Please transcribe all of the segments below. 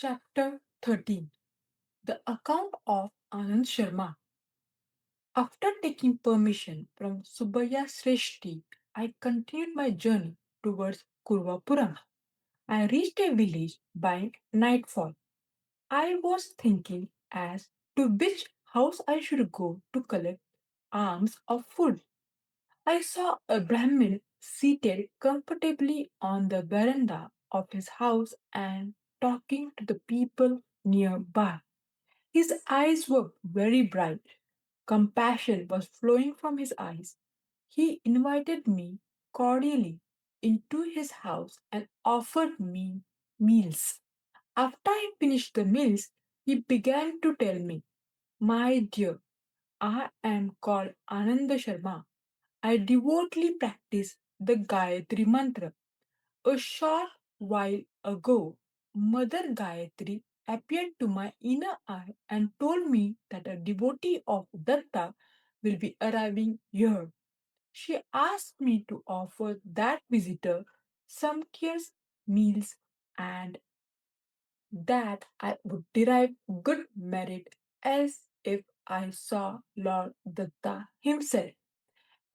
Chapter 13. The Account of Anand Sharma. After taking permission from Subbaya Sreshti, I continued my journey towards Kurvapuram. I reached a village by nightfall. I was thinking as to which house I should go to collect alms of food. I saw a Brahmin seated comfortably on the veranda of his house and talking to the people nearby. His eyes were very bright. Compassion was flowing from his eyes. He invited me cordially into his house and offered me meals. After I finished the meals, he began to tell me, "My dear, I am called Ananda Sharma. I devotedly practice the Gayatri Mantra. A short while ago, Mother Gayatri appeared to my inner eye and told me that a devotee of Datta will be arriving here. She asked me to offer that visitor sumptuous meals and that I would derive good merit as if I saw Lord Datta himself.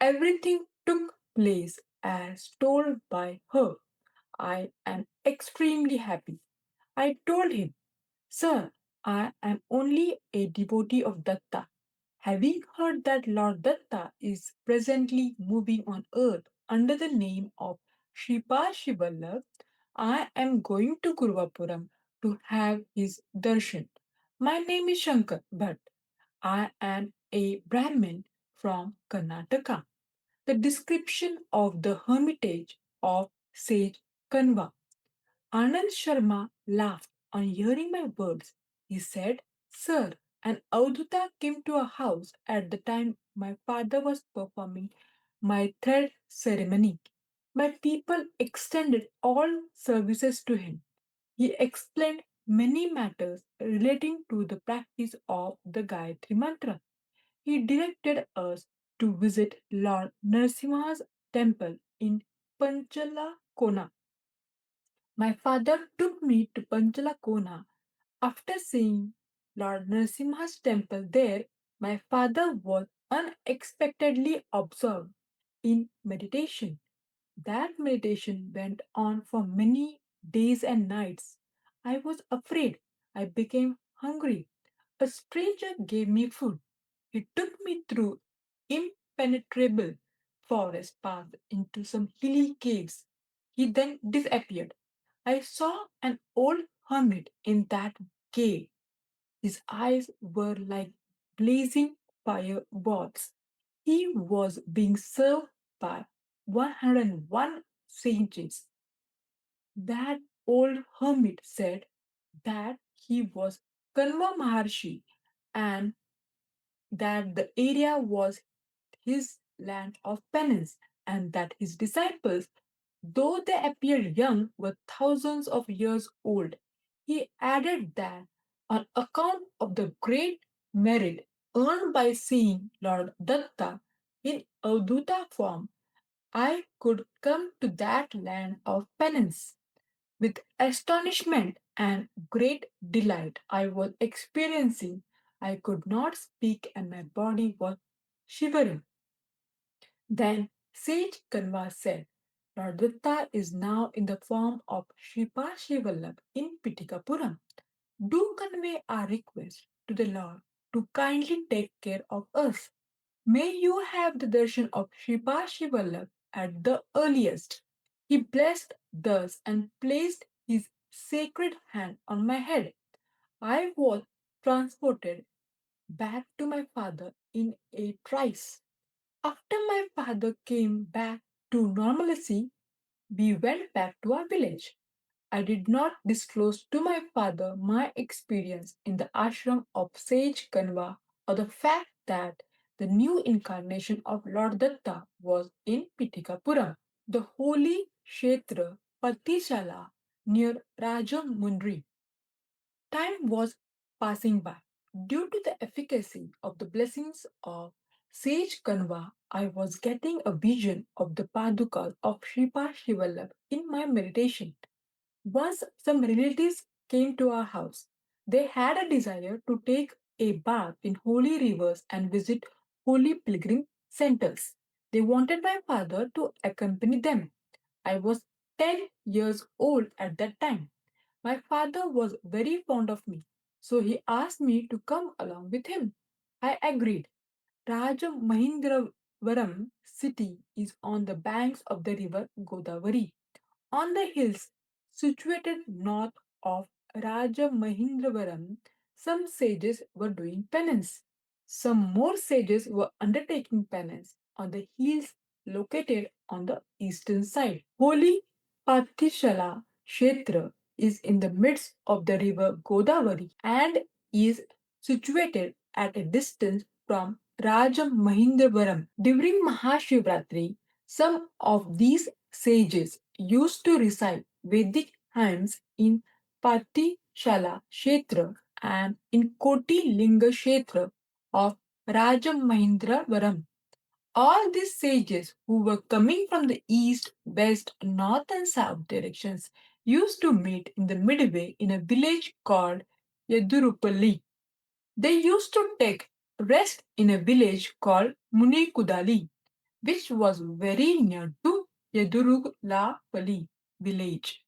Everything took place as told by her. I am extremely happy. I told him, "Sir, I am only a devotee of Datta. Having heard that Lord Datta is presently moving on earth under the name of Sripada Srivallabha, I am going to Kurvapuram to have his darshan. My name is Shankar, but I am a Brahmin from Karnataka." The description of the hermitage of sage Kanva. Anand Sharma laughed on hearing my words. He said, "Sir, an Avduta came to our house at the time my father was performing my third ceremony. My people extended all services to him. He explained many matters relating to the practice of the Gayatri Mantra. He directed us to visit Lord Narasimha's temple in Panchala Kona. My father took me to Panchala Kona. After seeing Lord Narasimha's temple there, my father was unexpectedly absorbed in meditation. That meditation went on for many days and nights. I was afraid. I became hungry. A stranger gave me food. He took me through impenetrable forest paths into some hilly caves. He then disappeared. I saw an old hermit in that cave. His eyes were like blazing fireballs. He was being served by 101 sages. That old hermit said that he was Kanva Maharshi and that the area was his land of penance and that his disciples, though they appeared young, were thousands of years old. He added that on account of the great merit earned by seeing Lord Datta in Avduta form, I could come to that land of penance. With astonishment and great delight I was experiencing, I could not speak and my body was shivering. Then sage Kanva said, "Lord Datta is now in the form of Sripa Shivallabh in Pitikapuram. Do convey our request to the Lord to kindly take care of us. May you have the darshan of Sripa Shivallabh at the earliest." He blessed thus and placed his sacred hand on my head. I was transported back to my father in a trice. After my father came back to normalcy, we went back to our village. I did not disclose to my father my experience in the ashram of Sage Kanva or the fact that the new incarnation of Lord Datta was in Pitikapuram, the holy Kshetra Patishala near Rajam. Time was passing by. Due to the efficacy of the blessings of Sage Kanva, I was getting a vision of the Padukas of Sripa Shivallabh in my meditation. Once some relatives came to our house. They had a desire to take a bath in holy rivers and visit holy pilgrim centers. They wanted my father to accompany them. I was 10 years old at that time. My father was very fond of me, so he asked me to come along with him. I agreed. Rajam Mahindravaram city is on the banks of the river Godavari. On the hills situated north of Rajamahindravaram, some sages were doing penance. Some more sages were undertaking penance on the hills located on the eastern side. Holy Patishala Kshetra is in the midst of the river Godavari and is situated at a distance from Rajamahindravaram. During Mahashivratri, some of these sages used to recite Vedic hymns in Patishala Kshetra and in Koti Linga Kshetra of Rajamahindravaram. All these sages who were coming from the east, west, north, and south directions used to meet in the midway in a village called Yadurupalli. They used to take rest in a village called Munikudali, which was very near to Yadurulapalli village.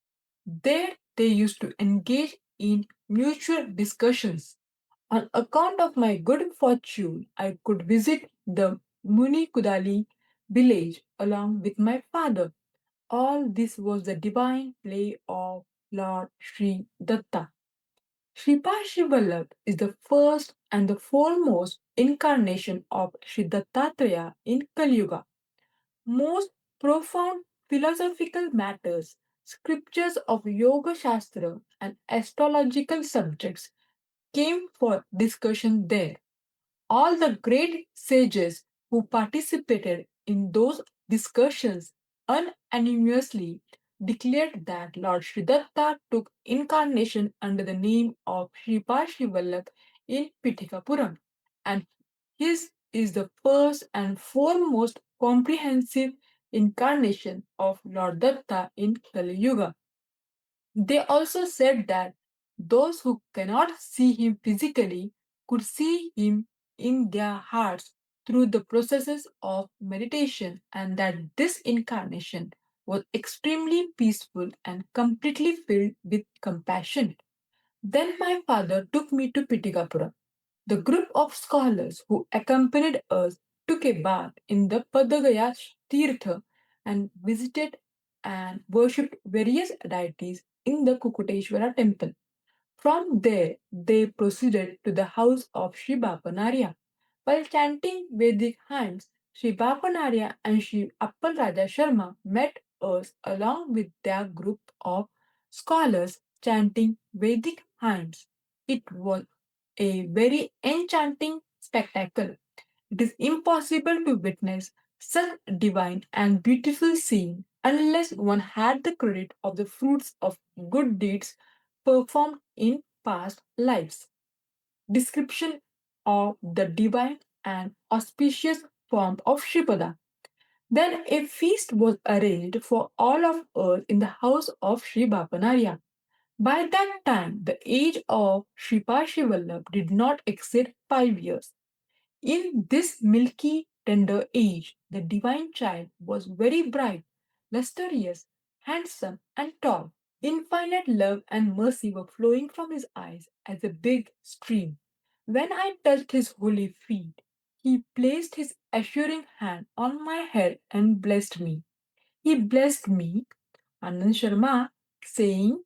There they used to engage in mutual discussions. On account of my good fortune, I could visit the Munikudali village along with my father. All this was the divine play of Lord Sri Datta. Sripada Srivallabha is the first and the foremost incarnation of Sri Dattatreya in Kali Yuga. Most profound philosophical matters, scriptures of Yoga Shastra, and astrological subjects came for discussion there. All the great sages who participated in those discussions unanimously declared that Lord Sridatta took incarnation under the name of Sripad Srivallabh in Pitikapuram, and his is the first and foremost comprehensive incarnation of Lord Datta in Kali Yuga. They also said that those who cannot see him physically could see him in their hearts through the processes of meditation, and that this incarnation was extremely peaceful and completely filled with compassion. Then my father took me to Pitikapura. The group of scholars who accompanied us took a bath in the Padagaya Tirtha and visited and worshipped various deities in the Kukuteshwara temple. From there, they proceeded to the house of Sri Bapanarya. While chanting Vedic hymns, Sri Bapanarya and Sri Appal Raja Sharma met us along with their group of scholars chanting Vedic hymns. It was a very enchanting spectacle. It is impossible to witness such divine and beautiful scene unless one had the credit of the fruits of good deeds performed in past lives. Description of the divine and auspicious form of Shripada. Then a feast was arranged for all of us in the house of Sri Bapanarya. By that time, the age of Sripa Shivallabh did not exceed 5 years. In this milky, tender age, the divine child was very bright, lustrous, handsome, and tall. Infinite love and mercy were flowing from his eyes as a big stream. When I touched his holy feet, he placed his assuring hand on my head and blessed me. He blessed me, Anand Sharma, saying,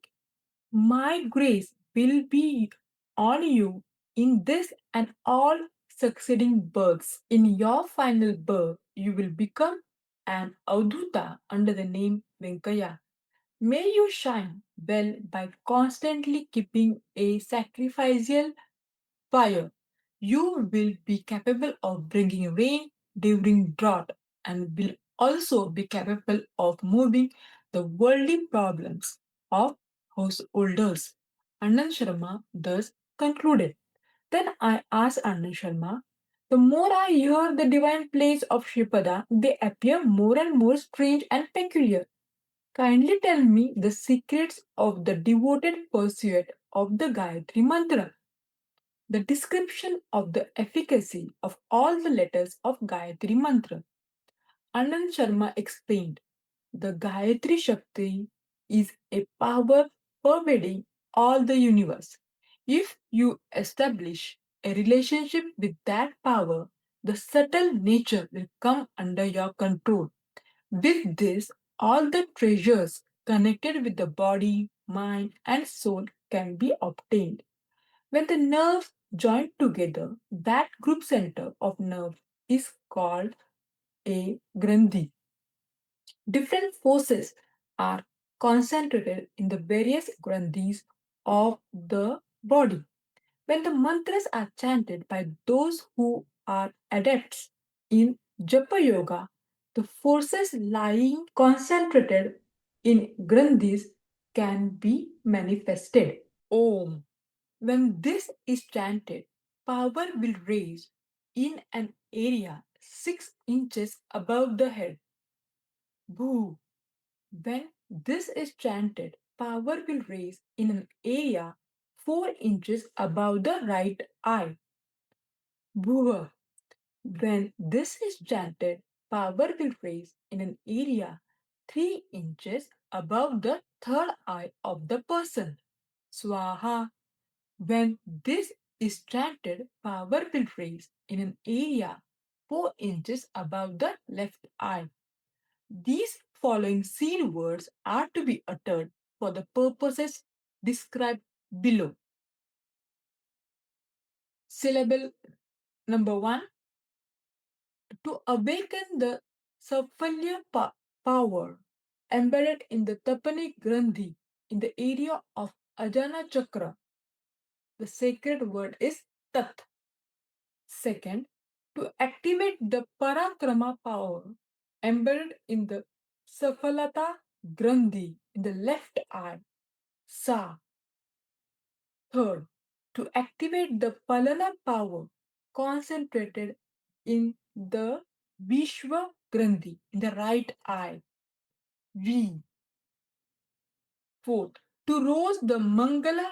"My grace will be on you in this and all succeeding births. In your final birth, you will become an Avduta under the name Venkaya. May you shine well by constantly keeping a sacrificial fire. You will be capable of bringing rain during drought and will also be capable of moving the worldly problems of householders." Anand Sharma thus concluded. Then I asked Anand Sharma, "The more I hear the divine plays of Shripada, they appear more and more strange and peculiar. Kindly tell me the secrets of the devoted pursuit of the Gayatri Mantra. The description of the efficacy of all the letters of Gayatri Mantra. Anand Sharma explained, the Gayatri Shakti is a power pervading all the universe. If you establish a relationship with that power, the subtle nature will come under your control. With this, all the treasures connected with the body, mind, and soul can be obtained. When the nerves join together, that group center of nerve is called a granthi. Different forces are concentrated in the various granthis of the body. When the mantras are chanted by those who are adepts in Japa Yoga, the forces lying concentrated in granthis can be manifested. Om. When this is chanted, power will raise in an area 6 inches above the head. Bhoo. When this is chanted, power will raise in an area 4 inches above the right eye. Bhuva. When this is chanted, power will raise in an area 3 inches above the third eye of the person. Swaha. When this is chanted, power will raise in an area 4 inches above the left eye. These following scene words are to be uttered for the purposes described below. Syllable number 1, to awaken the Saffalya power embedded in the Tapani Granthi in the area of Ajana Chakra. The sacred word is Tat. Second, to activate the Parakrama power embedded in the Safalata Granthi in the left eye. Sa. Third, to activate the Palana power concentrated in the Vishwa Granthi in the right eye. V. Fourth, to rouse the Mangala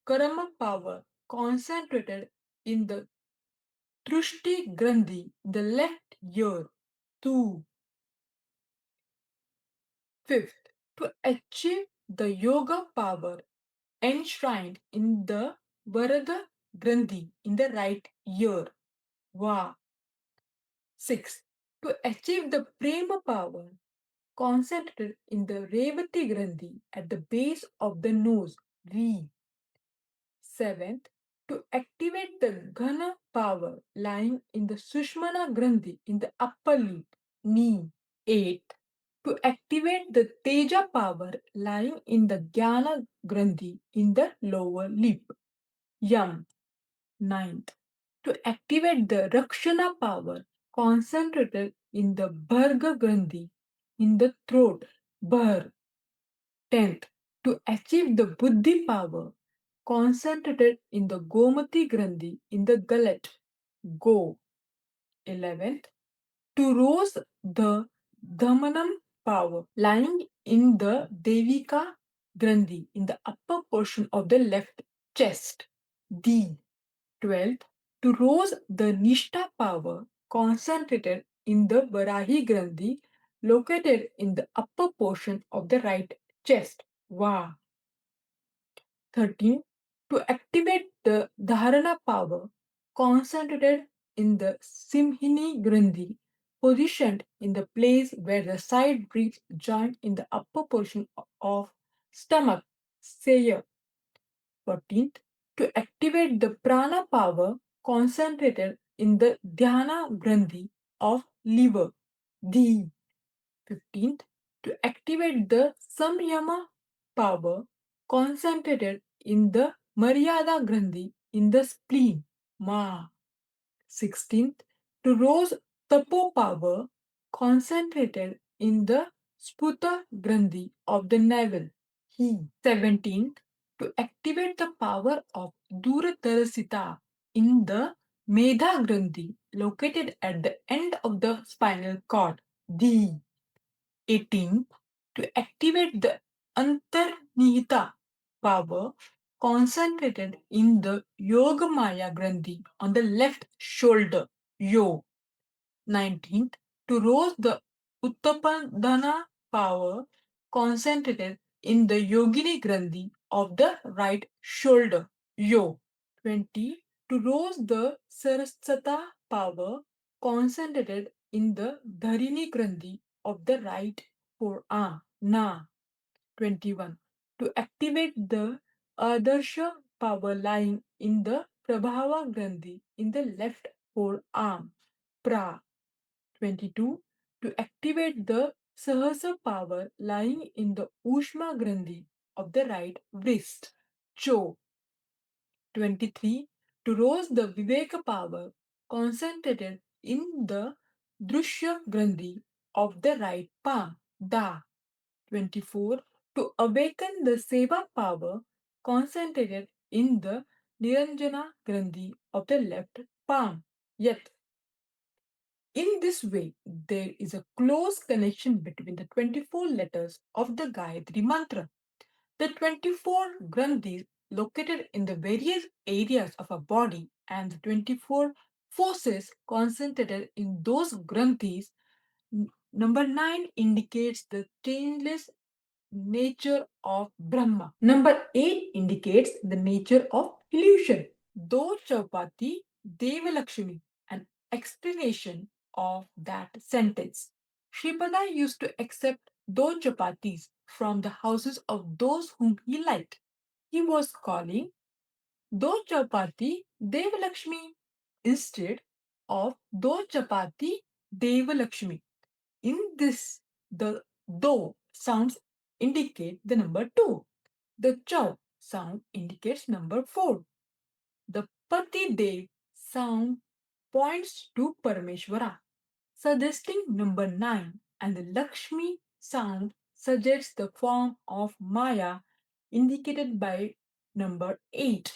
Karama power concentrated in the Trushti Granthi in the left ear. 2. Fifth, to achieve the yoga power enshrined in the Varada Granthi in the right ear. Va. Sixth, to achieve the prema power concentrated in the Revati Granthi at the base of the nose. V. Seventh, to activate the Ghana power lying in the Sushmana Granthi in the upper lip. Knee. Eighth, to activate the Teja power lying in the Jnana Granthi in the lower lip. Yam. Ninth, to activate the Rakshana power concentrated in the Bharga Granthi in the throat. Bhar. 10th, to achieve the Buddhi power concentrated in the Gomati Granthi in the gullet. Go. 11th, to rouse the Dhamanam power lying in the Devika Granthi in the upper portion of the left chest. D. 12th, to rouse the Nishta power concentrated in the Varahi Granthi located in the upper portion of the right chest. Va. 13. To activate the Dharana power concentrated in the Simhini Granthi positioned in the place where the side ribs join in the upper portion of stomach. Say 14th, to activate the prana power concentrated in the dhyana granthi of liver. The 15th, to activate the samyama power concentrated in the maryada granthi in the spleen. Ma. 16th, to rouse tapo power concentrated in the sputa granthi of the navel. He. 17th, to activate the power of Duratarasita in the Medha Granthi located at the end of the spinal cord. The 18th, to activate the Antarnihita power concentrated in the Yogamaya Grandhi on the left shoulder, Yo. 19th, to rouse the Uttapadana power concentrated in the Yogini Grandhi of the right shoulder, Yo. 20. To rouse the Saraswata power concentrated in the Dharini Grandhi of the right forearm, Na. 21. To activate the Adarsha power lying in the Prabhava Grandhi in the left forearm, Pra. 22. To activate the Sahasa power lying in the Ushma Grandhi of the right wrist, Cho. 23. To rouse the Viveka power concentrated in the Drushya Grandhi of the right palm, Da. 24. To awaken the Seva power concentrated in the Niranjana Grandhi of the left palm, Yat. In this way, there is a close connection between the 24 letters of the Gayatri Mantra. The 24 Granthis located in the various areas of our body and the 24 forces concentrated in those Granthis. Number 9 indicates the changeless nature of Brahma. Number 8 indicates the nature of illusion. Do Chaupati Devalakshmi, an explanation of that sentence. Sripada used to accept do chapatis from the houses of those whom he liked. He was calling do chapati Devalakshmi instead of do chapati Devalakshmi. In this, the do sounds indicate the number 2. The chow sound indicates number 4. The pati dev sound points to Parameshwara, suggesting number 9, and the Lakshmi sound suggests the form of Maya indicated by number 8.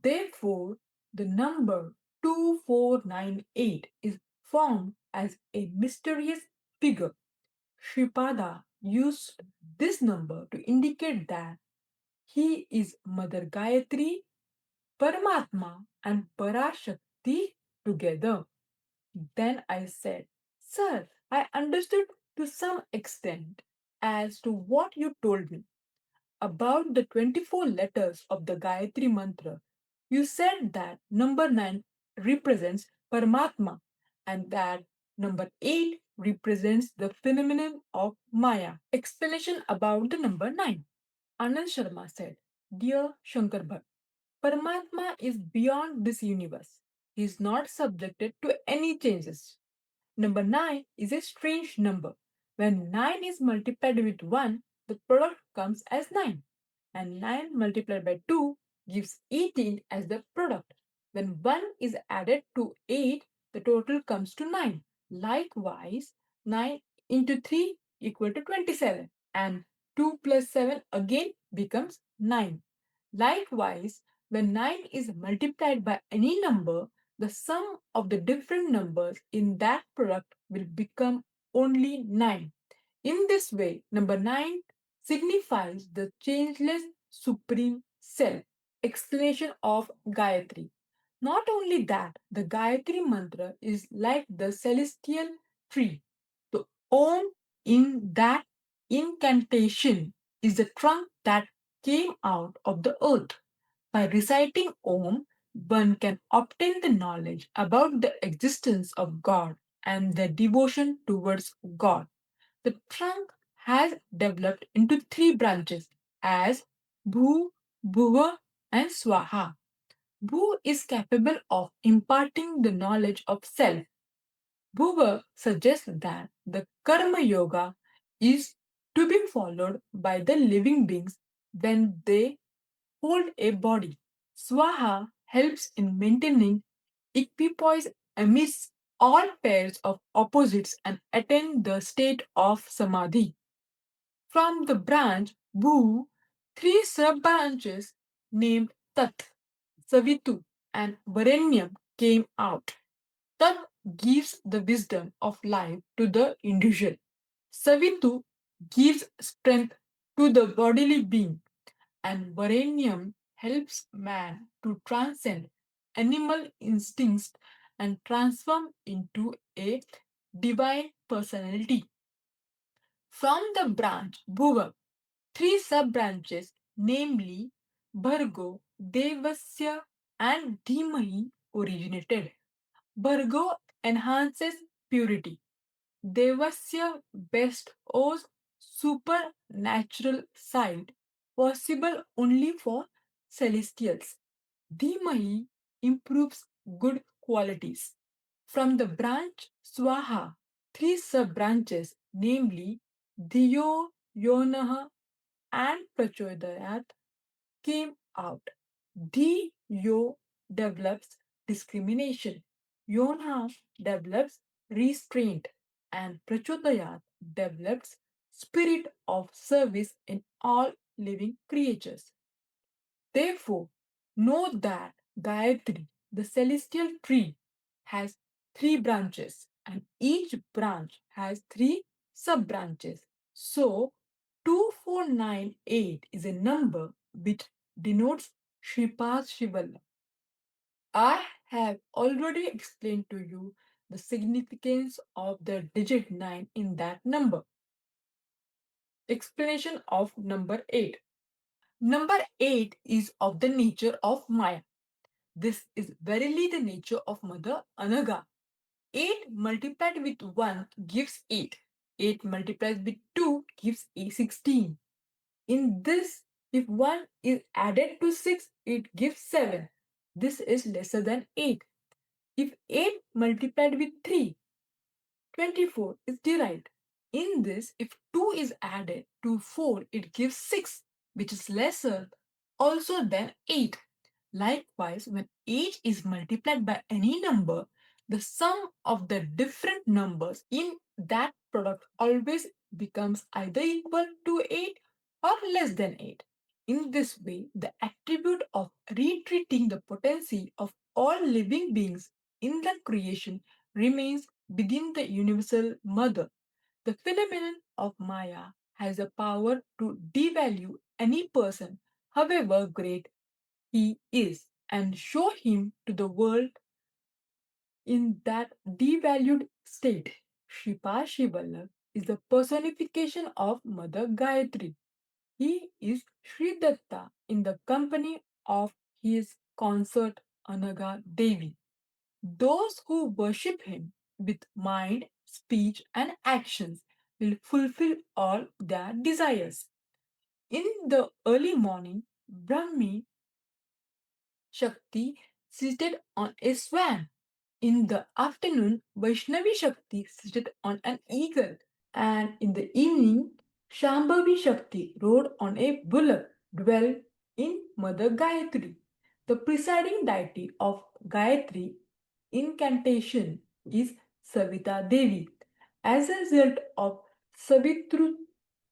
Therefore, the number 2498 is formed as a mysterious figure. Sripada used this number to indicate that he is Mother Gayatri, Paramatma, and Parashakti together. Then I said, Sir, I understood to some extent as to what you told me about the 24 letters of the Gayatri Mantra. You said that number 9 represents Paramatma and that number 8 represents the phenomenon of Maya. Explanation about the number 9. Anand Sharma said, Dear Shankar Bhatt, Paramatma is beyond this universe. He is not subjected to any changes. Number 9 is a strange number. When 9 is multiplied with 1, the product comes as 9. And 9 multiplied by 2 gives 18 as the product. When 1 is added to 8, the total comes to 9. Likewise, 9 into 3 equal to 27 and 2 plus 7 again becomes 9. Likewise, when 9 is multiplied by any number, the sum of the different numbers in that product will become only 9. In this way, number 9 signifies the changeless supreme self. Explanation of Gayatri. Not only that, the Gayatri mantra is like the celestial tree. The Om in that incantation is the trunk that came out of the earth. By reciting Om, one can obtain the knowledge about the existence of God and the devotion towards God. The trunk has developed into three branches as Bhu, Bhuva, and Swaha. Bhu is capable of imparting the knowledge of self. Bhuva suggests that the Karma Yoga is to be followed by the living beings when they hold a body. Swaha helps in maintaining equipoise amidst all pairs of opposites and attain the state of samadhi. From the branch Bhu, three sub-branches named Tat, Savitu, and Varenyam came out. Tat gives the wisdom of life to the individual. Savitu gives strength to the bodily being, and Varenyam helps man to transcend animal instincts and transform into a divine personality. From the branch Bhuva, three sub branches, namely Bhargo, Devasya, and Dhimahi, originated. Bhargo enhances purity. Devasya best owes supernatural side possible only for celestials. Dhimahi improves good qualities. From the branch Swaha, three sub branches, namely Dhiyo, Yonaha, and Prachodayat, came out. Dhiyo develops discrimination, Yonha develops restraint, and Prachodayat develops spirit of service in all living creatures. Therefore, know that Gayatri, the celestial tree, has three branches and each branch has three sub branches. So, 2498 is a number which denotes Sripada Srivallabha. I have already explained to you the significance of the digit 9 in that number. Explanation of number 8. Number 8 is of the nature of Maya. This is verily the nature of Mother Anaga. 8 multiplied with 1 gives 8. 8 multiplied with 2 gives 16. In this, if 1 is added to 6, it gives 7. This is lesser than 8. If 8 multiplied with 3, 24 is derived. In this, if 2 is added to 4, it gives 6, which is lesser also than 8. Likewise, when age is multiplied by any number, the sum of the different numbers in that product always becomes either equal to 8 or less than 8. In this way, the attribute of retreating the potency of all living beings in the creation remains within the universal mother. The phenomenon of Maya has a power to devalue any person, however great he is, and show him to the world in that devalued state. Shripa Shivalabh is the personification of Mother Gayatri. He is Sri Datta in the company of his consort Anaga Devi. Those who worship him with mind, speech, and actions will fulfill all their desires. In the early morning, Brahmi Shakti seated on a swan. In the afternoon, Vaishnavi Shakti seated on an eagle. And in the evening, Shambhavi Shakti rode on a bullock, dwelled in Mother Gayatri. The presiding deity of Gayatri incantation is Savita Devi. As a result of Savitru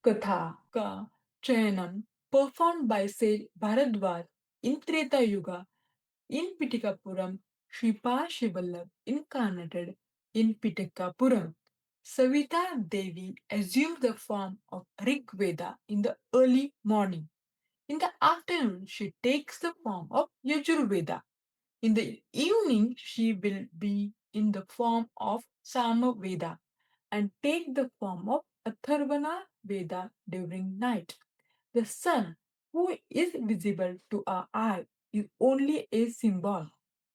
Katha Ka Chayanam performed by sage Bharadwaj in Treta Yuga in Pitikapuram, Shripa Shivallabh incarnated in Pitikapuram. Savita Devi assumed the form of Rig Veda in the early morning. In the afternoon, she takes the form of Yajurveda. In the evening, she will be in the form of Sama Veda and take the form of Atharvana Veda during night. The sun, who is visible to our eye, is only a symbol.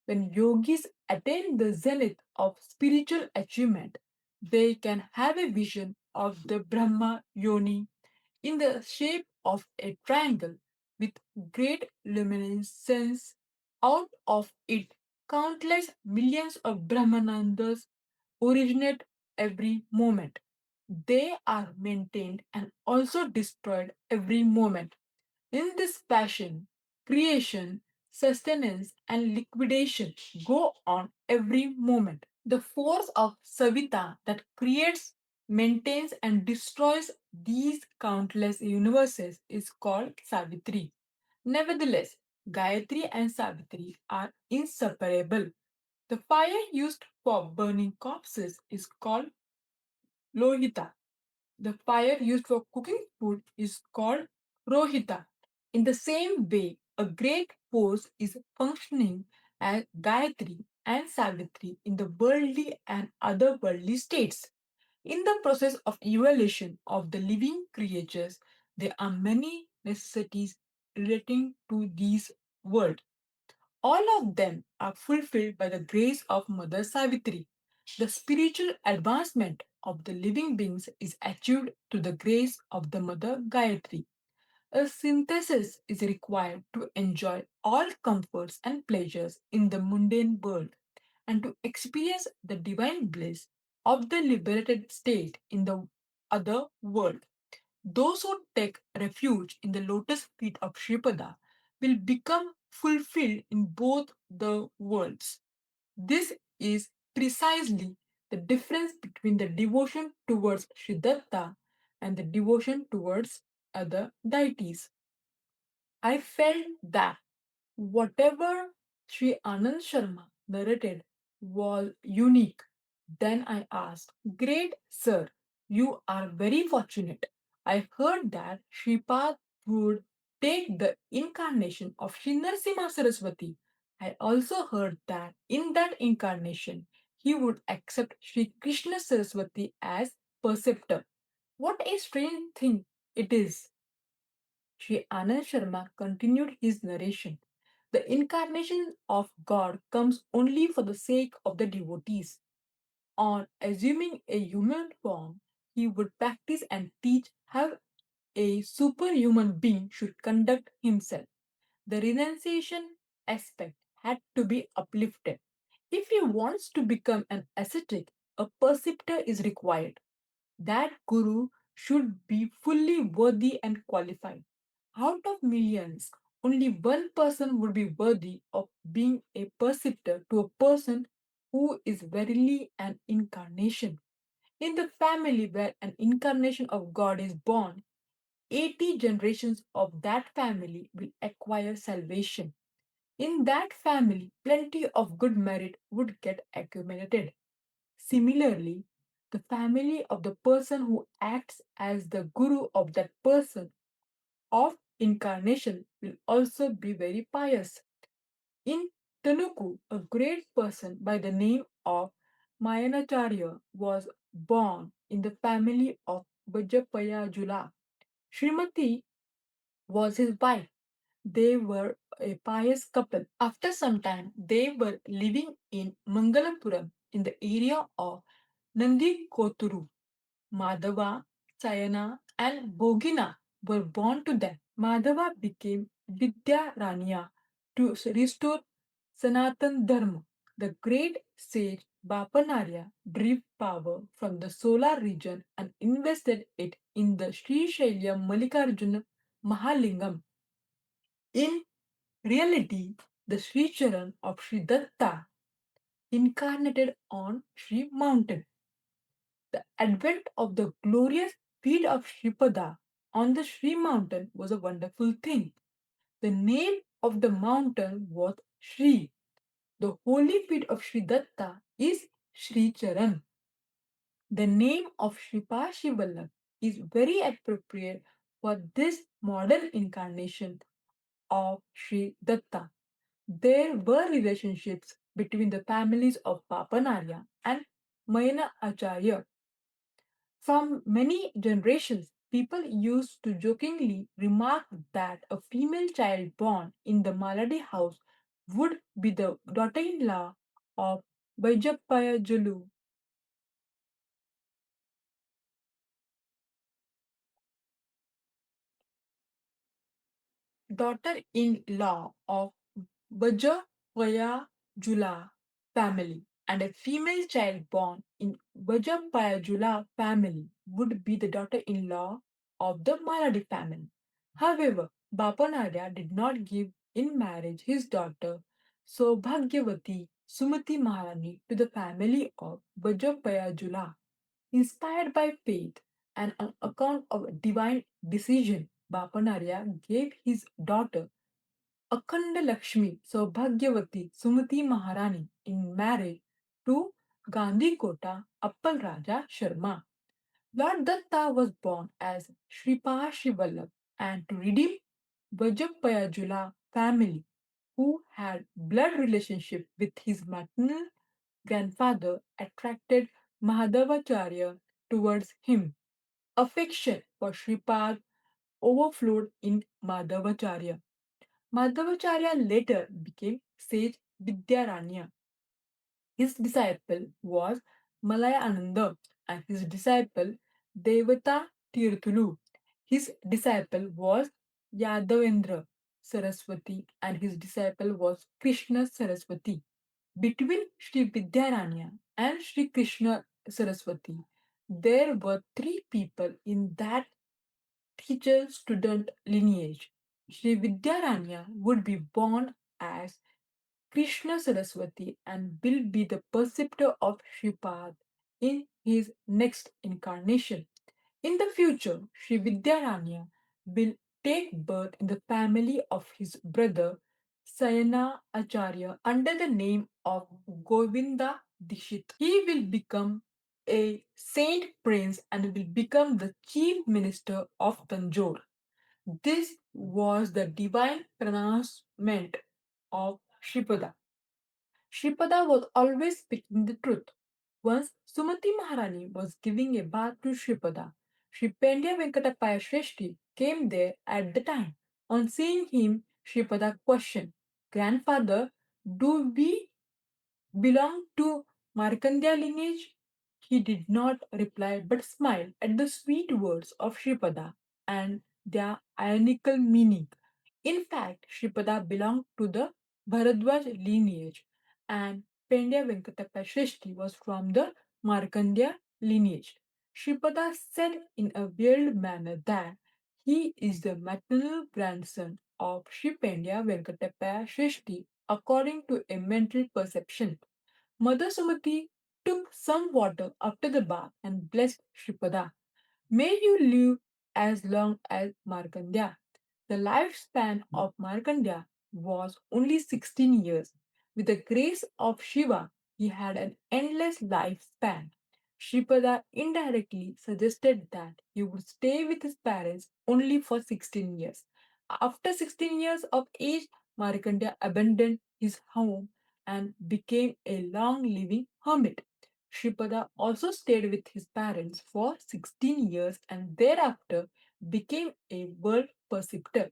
When yogis attain the zenith of spiritual achievement, they can have a vision of the Brahma Yoni in the shape of a triangle with great luminescence. Out of it, countless millions of Brahmanandas originate every moment. They are maintained and also destroyed every moment. In this fashion, creation, sustenance, and liquidation go on every moment. The force of Savita that creates, maintains, and destroys these countless universes is called Savitri. Nevertheless, Gayatri and Savitri are inseparable. The fire used for burning corpses is called Lohita. The fire used for cooking food is called Rohita. In the same way, A great force is functioning as Gayatri and Savitri in the worldly and otherworldly states. In the process of evolution of the living creatures, there are many necessities relating to these worlds. All of them are fulfilled by the grace of Mother Savitri. The spiritual advancement of the living beings is achieved through the grace of the Mother Gayatri. A synthesis is required to enjoy all comforts and pleasures in the mundane world and to experience the divine bliss of the liberated state in the other world. Those who take refuge in the lotus feet of Sripada will become fulfilled in both the worlds. This is precisely the difference between the devotion towards Sridatta and the devotion towards other deities. I felt that whatever Sri Anand Sharma narrated was unique. Then I asked, Great sir, you are very fortunate. I heard that Sripad would take the incarnation of Sri Narasimha Saraswati. I also heard that in that incarnation he would accept Sri Krishna Saraswati as preceptor. What a strange thing it is. Sri Anand Sharma continued his narration. The incarnation of God comes only for the sake of the devotees. On assuming a human form, he would practice and teach how a superhuman being should conduct himself. The renunciation aspect had to be uplifted. If he wants to become an ascetic, a preceptor is required. That guru should be fully worthy and qualified. Out of millions, only one person would be worthy of being a preceptor to a person who is verily an incarnation. In the family where an incarnation of God is born, 80 generations of that family will acquire salvation. In that family, plenty of good merit would get accumulated. Similarly, the family of the person who acts as the guru of that person of incarnation will also be very pious. In Telugu, a great person by the name of Mayanacharya was born in the family of Vajapayajula. Srimati was his wife. They were a pious couple. After some time, they were living in Mangalapuram in the area of Nandikoturu. Madhava, Sayana, and Bogina were born to them. Madhava became Vidya Rania to restore Sanatan Dharma. The great sage Bapanarya drew power from the solar region and invested it in the Sri Shailya Mallikarjuna Mahalingam. In reality, the Sri Charan of Sri Datta incarnated on Sri Mountain. The advent of the glorious feet of Shripada on the Sri mountain was a wonderful thing. The name of the mountain was Sri. The holy feet of Sri Datta is Sri Charan. The name of Sripada Srivallabha is very appropriate for this modern incarnation of Sri Datta. There were relationships between the families of Papanarya and Mayana Acharya. From many generations, people used to jokingly remark that a female child born in the Maladi house would be the daughter in law of Vaijapaya Julu. Daughter-in-law of Vajapayajula family, and a female child born in Vajapayajula family would be the daughter-in-law of the Maladi family. However, Bapanarya did not give in marriage his daughter Sobhagyavati Sumati Maharani to the family of Vajapayajula. Inspired by faith and on account of divine decision, Bapanarya gave his daughter Akhanda Lakshmi Saubhagyavati Sumati Maharani in marriage to Gandhi Kota Appal Raja Sharma. Lord Datta was born as Sripada Srivallabha and to redeem Vajapayajula family who had blood relationship with his maternal grandfather attracted Mahadavacharya towards him. Affection for Sripad overflowed in Madhavacharya. Madhavacharya later became sage Vidyaranya. His disciple was Malayananda and his disciple Devata Tirthulu. His disciple was Yadavendra Saraswati and his disciple was Krishna Saraswati. Between Sri Vidyaranya and Sri Krishna Saraswati, there were three people in that teacher student lineage. Sri Vidyaranya would be born as Krishna Saraswati and will be the preceptor of Sripad in his next incarnation. In the future, Sri Vidyaranya will take birth in the family of his brother Sayana Acharya under the name of Govinda Dishit. He will become a saint prince and will become the chief minister of Tanjore. This was the divine pronouncement of Shripada. Shripada was always speaking the truth. Once Sumati Maharani was giving a bath to Shripada. Sri Pandya Venkatapaya Shreshti came there at the time. On seeing him, Shripada questioned, Grandfather, do we belong to Markandeya lineage? He did not reply but smiled at the sweet words of Shripada and their ironical meaning. In fact, Shripada belonged to the Bharadwaj lineage and Pendya Venkatappa Shrishti was from the Markandeya lineage. Shripada said in a veiled manner that he is the maternal grandson of Sri Pendya Venkatappa Shrishti according to a mental perception. Mother Sumati took some water after the bath and blessed Shripada. May you live as long as Markandeya. The lifespan of Markandeya was only 16 years. With the grace of Shiva, he had an endless lifespan. Shripada indirectly suggested that he would stay with his parents only for 16 years. After 16 years of age, Markandeya abandoned his home and became a long living hermit. Shripada also stayed with his parents for 16 years and thereafter became a world preceptor.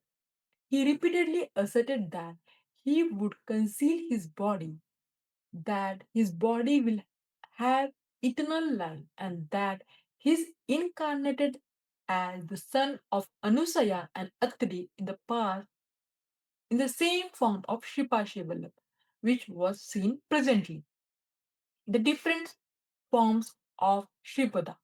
He repeatedly asserted that he would conceal his body, that his body will have eternal life, and that his incarnated as the son of Anusaya and Atri in the past in the same form of Sripada Srivallabha, which was seen presently. The different forms of Sripada.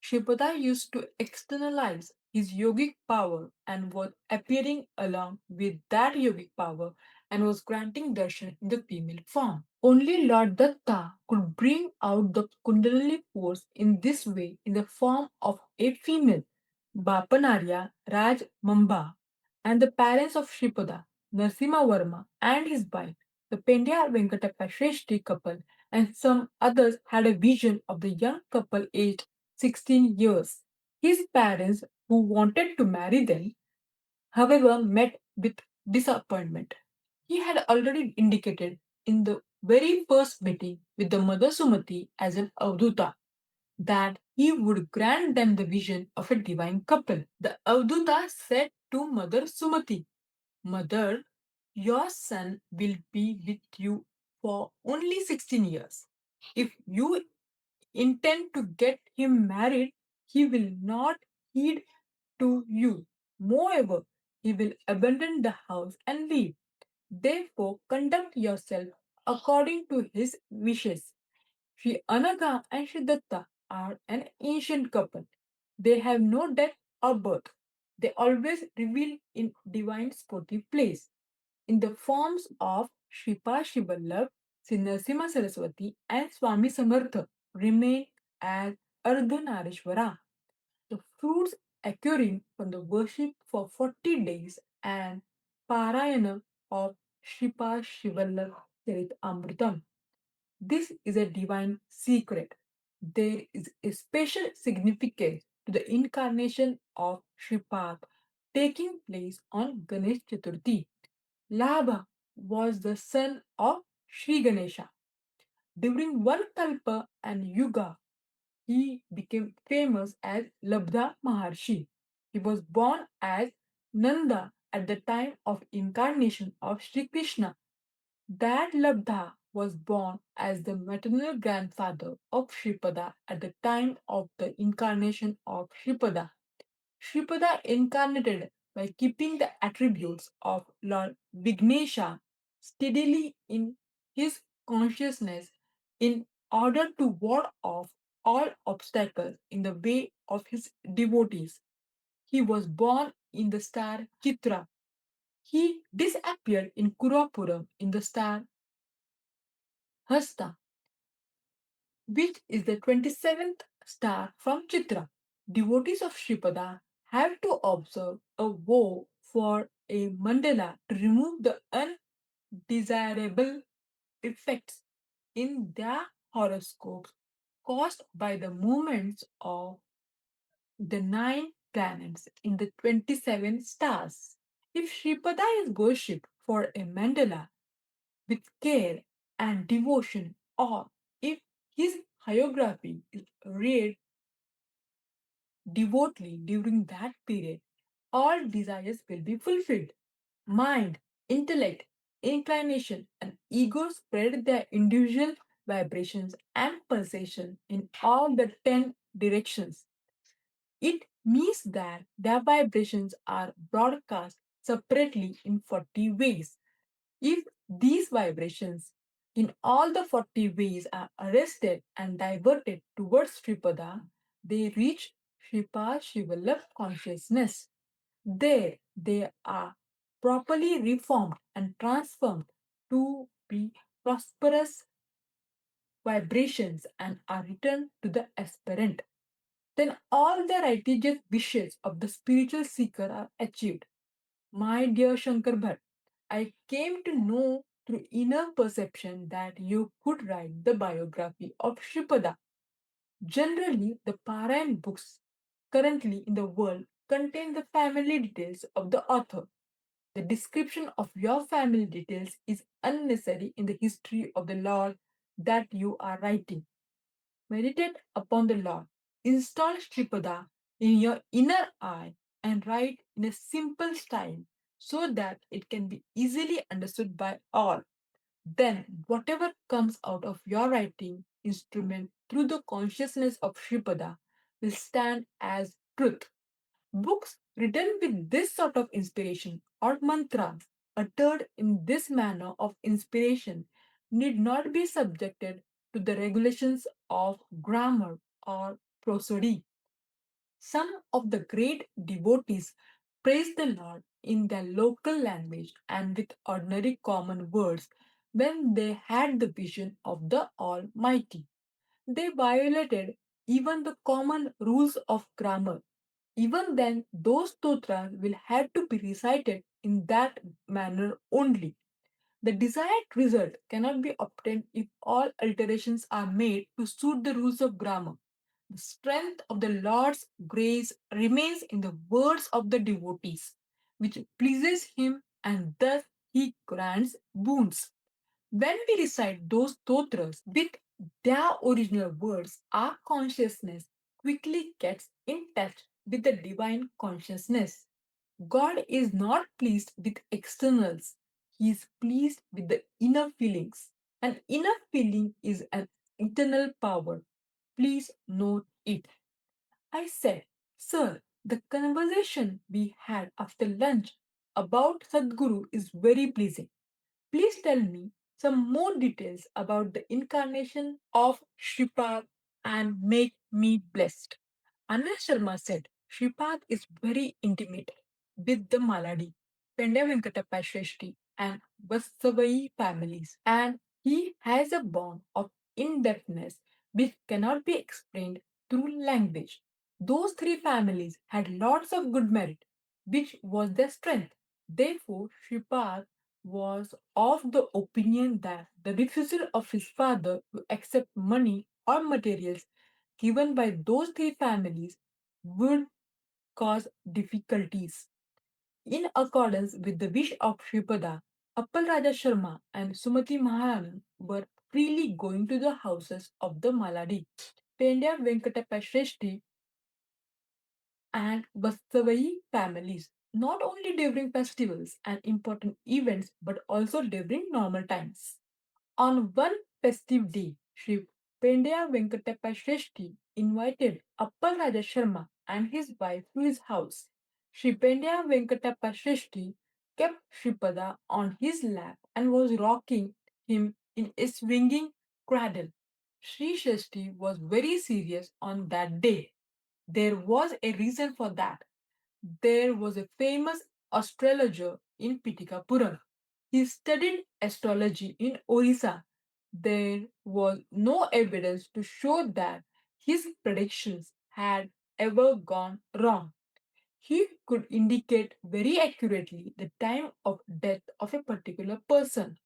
Sripada used to externalize his yogic power and was appearing along with that yogic power and was granting darshan in the female form. Only Lord Datta could bring out the Kundalini force in this way in the form of a female, Bapanarya Raj Mamba, and the parents of Sripada, Narsimha Varma and his wife, the Pendya Venkatappa Shreshti couple, and some others had a vision of the young couple aged 16 years. His parents, who wanted to marry them, however, met with disappointment. He had already indicated in the very first meeting with the mother Sumati as an Avduta that he would grant them the vision of a divine couple. The Avduta said to Mother Sumati, Mother, your son will be with you for only 16 years. If you intend to get him married, he will not heed to you. Moreover, he will abandon the house and leave. Therefore, conduct yourself according to his wishes. Sri Anaga and Sri Datta are an ancient couple. They have no death or birth. They always reveal in divine sportive place in the forms of Sripa Srivallabha, Sri Narasimha Saraswati, and Swami Samartha remain as Ardhanarishvara. The fruits occurring from the worship for 40 days and Parayana of Sripa Srivallabha Charit Amritam. This is a divine secret. There is a special significance to the incarnation of Sripad taking place on Ganesh Chaturthi. Labha was the son of Sri Ganesha. During one Kalpa and Yuga, he became famous as Labdha Maharshi. He was born as Nanda at the time of incarnation of Sri Krishna. That Labdha was born as the maternal grandfather of Sripada at the time of the incarnation of Sripada. Sripada incarnated by keeping the attributes of Lord Vignesha steadily in his consciousness in order to ward off all obstacles in the way of his devotees. He was born in the star Chitra. He disappeared in Kurapuram in the star Hasta, which is the 27th star from Chitra. Devotees of Shripada have to observe a vow for a mandala to remove the undesirable effects in their horoscopes caused by the movements of the nine planets in the 27 stars. If Shripada is worshipped for a mandala with care and devotion, or if his hagiography is read devotedly during that period, all desires will be fulfilled. Mind, intellect, inclination, and ego spread their individual vibrations and pulsation in all the 10 directions. It means that their vibrations are broadcast separately in 40 ways. If these vibrations in all the 40 ways are arrested and diverted towards Sripada, they reach Sripada Srivallabha consciousness. There they are properly reformed and transformed to be prosperous vibrations and are returned to the aspirant. Then all the righteous wishes of the spiritual seeker are achieved. My dear Shankar Bhatt, I came to know through inner perception that you could write the biography of Shripada. Generally, the Parayan books currently in the world contain the family details of the author. The description of your family details is unnecessary in the history of the Lord that you are writing. Meditate upon the Lord. Install Shripada in your inner eye and write in a simple style so that it can be easily understood by all. Then, whatever comes out of your writing instrument through the consciousness of Shripada will stand as truth. Books written with this sort of inspiration or mantras uttered in this manner of inspiration need not be subjected to the regulations of grammar or prosody. Some of the great devotees praised the Lord in their local language and with ordinary common words when they had the vision of the Almighty. They violated even the common rules of grammar. Even then, those stotras will have to be recited in that manner only. The desired result cannot be obtained if all alterations are made to suit the rules of grammar. The strength of the Lord's grace remains in the words of the devotees, which pleases him, and thus he grants boons. When we recite those stotras with their original words, our consciousness quickly gets in touch with the divine consciousness. God is not pleased with externals, He is pleased with the inner feelings. An inner feeling is an internal power. Please note it. I said, Sir, the conversation we had after lunch about Sadhguru is very pleasing. Please tell me some more details about the incarnation of Shripad and make me blessed. Anna Sharma said Shripad is very intimate with the Maladi, Pendya Venkatappa Shreshti, and Vasavai families, and he has a bond of in-depthness which cannot be explained through language. Those three families had lots of good merit, which was their strength. Therefore, Shripad was of the opinion that the refusal of his father to accept money or materials given by those three families would cause difficulties. In accordance with the wish of Shripada, Appal Raja Sharma and Sumati Maharani were freely going to the houses of the Maladi, Pendya Venkatappa Shrestri and Vastavai families, not only during festivals and important events but also during normal times. On one festive day, Sri Pendya Venkatappa Shrestri invited Appal Raja Sharma and his wife to his house. Sri Pendya Venkatappa Shrestri kept Sripada on his lap and was rocking him in a swinging cradle. Sri Shrestri was very serious on that day. There was a reason for that. There was a famous astrologer in Pitikapuram. He studied astrology in Orissa. There was no evidence to show that his predictions had ever gone wrong. He could indicate very accurately the time of death of a particular person.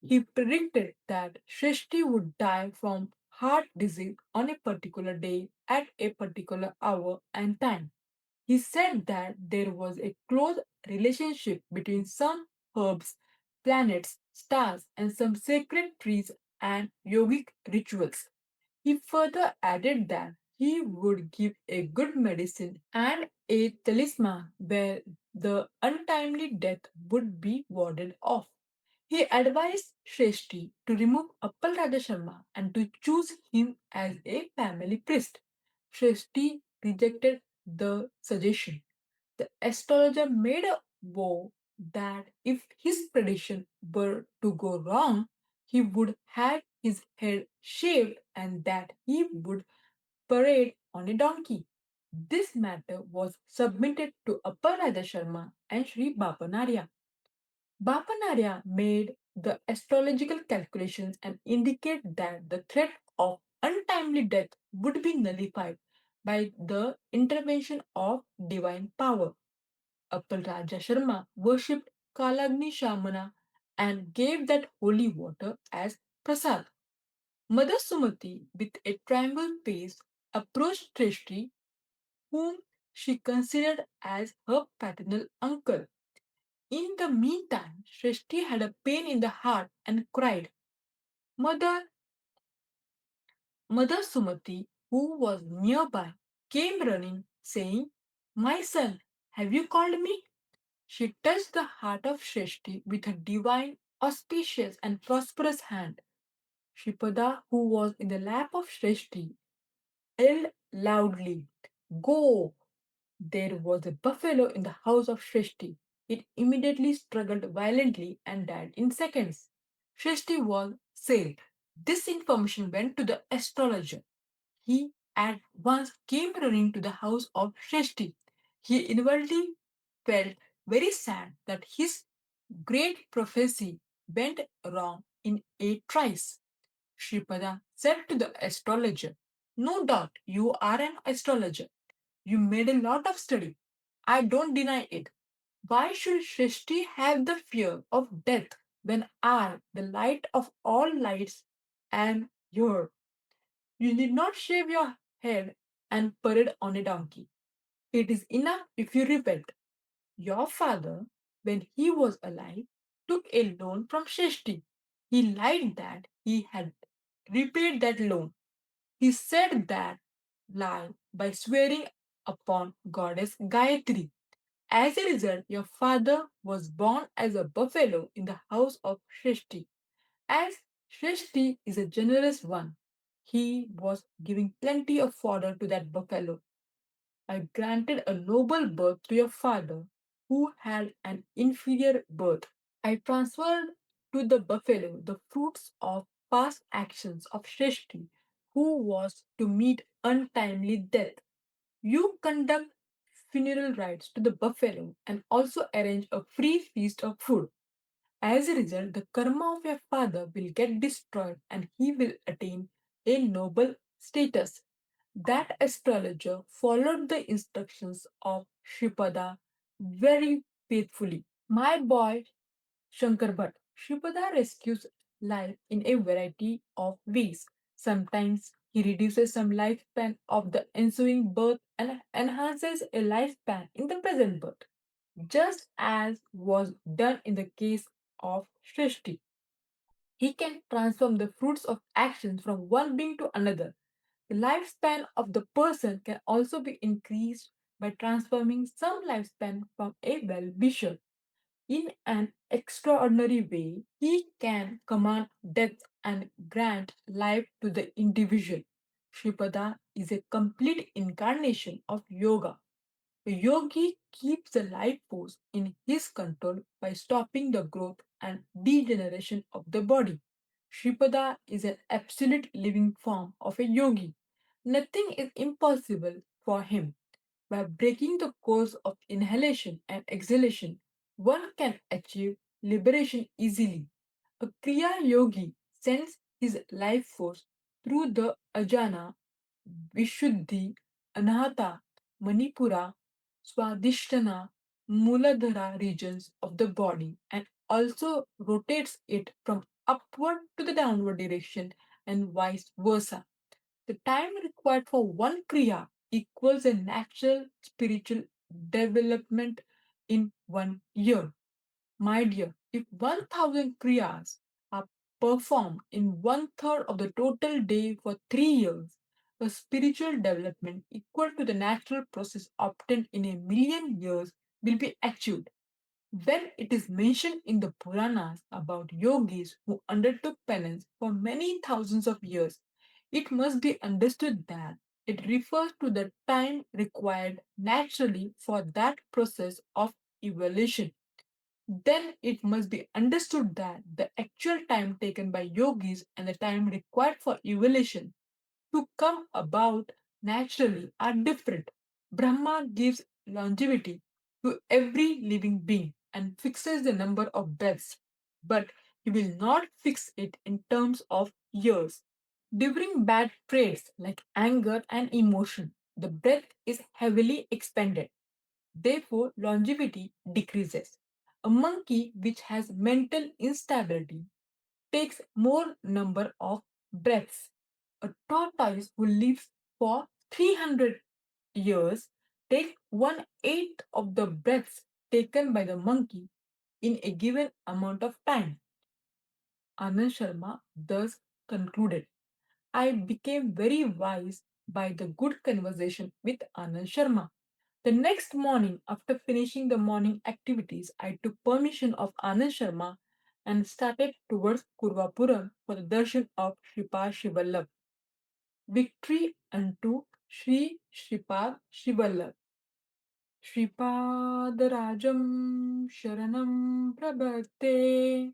He predicted that Shrishti would die from heart disease on a particular day at a particular hour and time. He said that there was a close relationship between some herbs, planets, stars, and some sacred trees and yogic rituals. He further added that he would give a good medicine and a talisman where the untimely death would be warded off. He advised Shreshti to remove Appal Raja Sharma and to choose him as a family priest. Shreshti rejected the suggestion. The astrologer made a vow that if his prediction were to go wrong, he would have his head shaved and that he would parade on a donkey. This matter was submitted to Appar Raja Sharma and Sri Bapanarya. Bapanarya made the astrological calculations and indicate that the threat of untimely death would be nullified by the intervention of divine power. Appal Raja Sharma worshipped Kalagni Shamana and gave that holy water as prasad. Mother Sumati, with a triumphal face, approached Trishti, whom she considered as her paternal uncle. In the meantime, Shrishti had a pain in the heart and cried. Mother, Mother Sumati, who was nearby, came running, saying, My son, have you called me? She touched the heart of Shrishti with her divine, auspicious, and prosperous hand. Shripada, who was in the lap of Shrishti, yelled loudly, Go! There was a buffalo in the house of Shrishti. It immediately struggled violently and died in seconds. Shrishti was saved. This information went to the astrologer. He at once came running to the house of Shrishti. He inwardly felt very sad that his great prophecy went wrong in a trice. Shripada said to the astrologer, No doubt you are an astrologer. You made a lot of study. I don't deny it. Why should Shrishti have the fear of death when I, the light of all lights, am here? You need not shave your head and parade on a donkey. It is enough if you repent. Your father, when he was alive, took a loan from Shrishti. He lied that he had repaid that loan. He said that lie by swearing upon goddess Gayatri. As a result, your father was born as a buffalo in the house of Shrishti. As Shrishti is a generous one, he was giving plenty of fodder to that buffalo. I granted a noble birth to your father, who had an inferior birth. I transferred to the buffalo the fruits of past actions of Shrishti, who was to meet untimely death. You conduct funeral rites to the buffalo and also arrange a free feast of food. As a result, the karma of your father will get destroyed and he will attain a noble status. That astrologer followed the instructions of Shripada very faithfully. My boy Shankar Bhatt. Shripada rescues life in a variety of ways. Sometimes he reduces some lifespan of the ensuing birth and enhances a lifespan in the present birth, just as was done in the case of Srishti. He can transform the fruits of actions from one being to another. The lifespan of the person can also be increased by transforming some lifespan from a well wisher. In an extraordinary way, he can command death and grant life to the individual. Shripada is a complete incarnation of yoga. A yogi keeps the life force in his control by stopping the growth and degeneration of the body. Shripada is an absolute living form of a yogi. Nothing is impossible for him. By breaking the course of inhalation and exhalation, one can achieve liberation easily. A Kriya yogi sends his life force through the ajana, Vishuddhi, Anahata, Manipura, Swadhisthana, Muladhara regions of the body and also rotates it from upward to the downward direction and vice versa. The time required for one Kriya equals a natural spiritual development in 1 year. My dear, if 1000 Kriyas are performed in one third of the total day for 3 years, a spiritual development equal to the natural process obtained in 1,000,000 years will be achieved. When it is mentioned in the Puranas about yogis who undertook penance for many thousands of years, it must be understood that it refers to the time required naturally for that process of evolution. Then it must be understood that the actual time taken by yogis and the time required for evolution to come about naturally are different. Brahma gives longevity to every living being and fixes the number of breaths, but he will not fix it in terms of years. During bad traits like anger and emotion, the breath is heavily expended. Therefore, longevity decreases. A monkey which has mental instability takes more number of breaths. A tortoise who lives for 300 years takes 1/8 of the breaths taken by the monkey in a given amount of time. Anand Sharma thus concluded. I became very wise by the good conversation with Anand Sharma. The next morning, after finishing the morning activities, I took permission of Anand Sharma and started towards Kurvapuram for the darshan of Sripada Srivallabha. Victory unto Sri Sripad Srivallabha. Sripada Rajam Sharanam Prapadye.